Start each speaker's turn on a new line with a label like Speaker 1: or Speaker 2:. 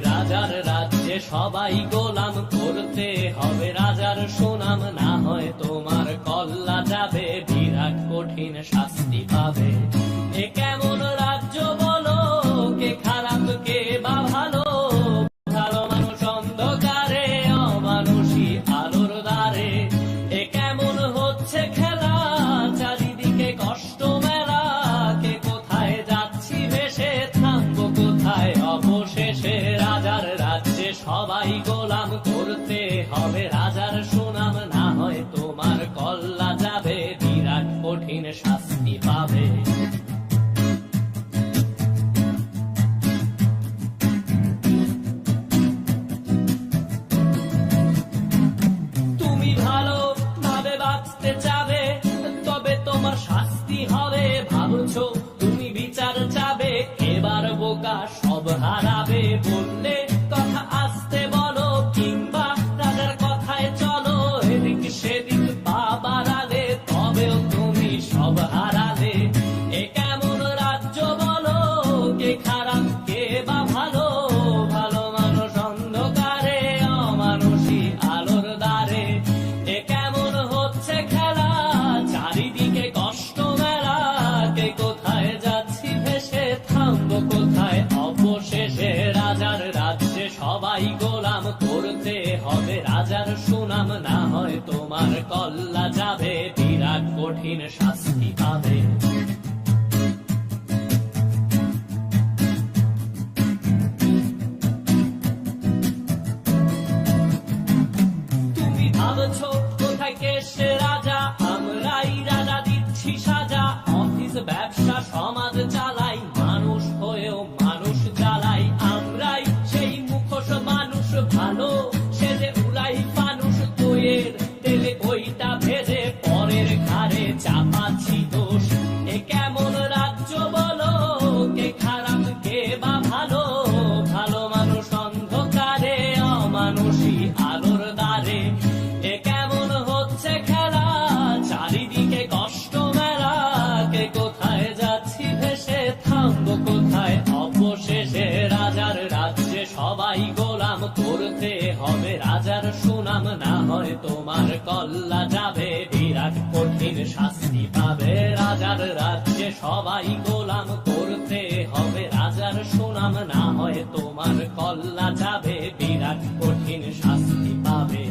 Speaker 1: রাজার রাজ্যে সবাই গোলাম করতে হবে রাজার সুনাম, না হয় তোমার কল্লা যাবে, বিরাট কঠিন শাস্তি পাবে। এ কেমন রাজ্য বলো, কে খারাপ কে বা ভালো? ভালো মানুষ অন্ধকারে, অমানুষী আলোর দ্বারে। এ কেমন হচ্ছে খেলা, চারিদিকে কষ্ট মেলা। কে কোথায় যাচ্ছি ভেসে, থামবো কোথায় অবশেষে? রাজার রাজ্যে সবাই গোলাম করতে হবে রাজার সুনাম, না হয় তোমার কল্লা যাবে, বিরাট কঠিন শাস্তি পাবে। তুমি ভালো ভাবে বাঁচতে চাবে, তবে তোমার শাস্তি হবে। ভাবছো তুমি বিচার চাবে, এবার বোকা সব হারাবে। বললে কথা আসতে বলো, কিংবা রাজার কথায় চলো, এদিক সেদিক পা বাড়ালে, তবেও তুমি সব হারালে। এ কেমন রাজ্য বলো, কে খারাপ কে বা ভালো? ভালো মানুষ অন্ধকারে, অমানুষী আলোর দ্বারে। এ কেমন হচ্ছে খেলা, চারিদিকে কষ্ট মেলা। কে কোথায় যাচ্ছি ভেসে, থামবো কোথায় অবশেষে? রাজার রাজ্যে সবাই গোলাম করতে হবে রাজার সুনাম, না হয় তোমার কল্লা যাবে, বিরাট কঠিন শাস্তি পাবে। তুমি ভাবছো কোথায় কে সে রাজা, আমরাই রাজা দিচ্ছি সাজা। অফিস ব্যবসা সমাজ চালাই, মানুষ হয়েও মানুষ জ্বালাই। আমরাই সেই মুখোশ মানুষ ভালো, সে যে উড়াই মানুষ দইয়ের তেলে বইটা ভেজে, পরের ঘাড়ে চাপাচ্ছি দোষ। এ কেমন রাজ্য বলো, কে খারাপ কে বা ভালো? ভালো মানুষ অন্ধকারে, অমানুষী আলোর দ্বারে। এ কেমন হচ্ছে খেলা, চারিদিকে কষ্ট মেলা। কে কোথায় যাচ্ছি ভেসে, থামবো কোথায় অবশেষে? রাজার রাজ্যে সবাই গোলাম করতে হবে রাজার সুনাম, না হয় তোমার কল্লা যাবে, বিরাট কঠিন শাস্তি পাবে। রাজার রাজ্যে সবাই গোলাম করতে হবে রাজার সুনাম, না হয় তোমার কল্লা যাবে, বিরাট কঠিন শাস্তি পাবে।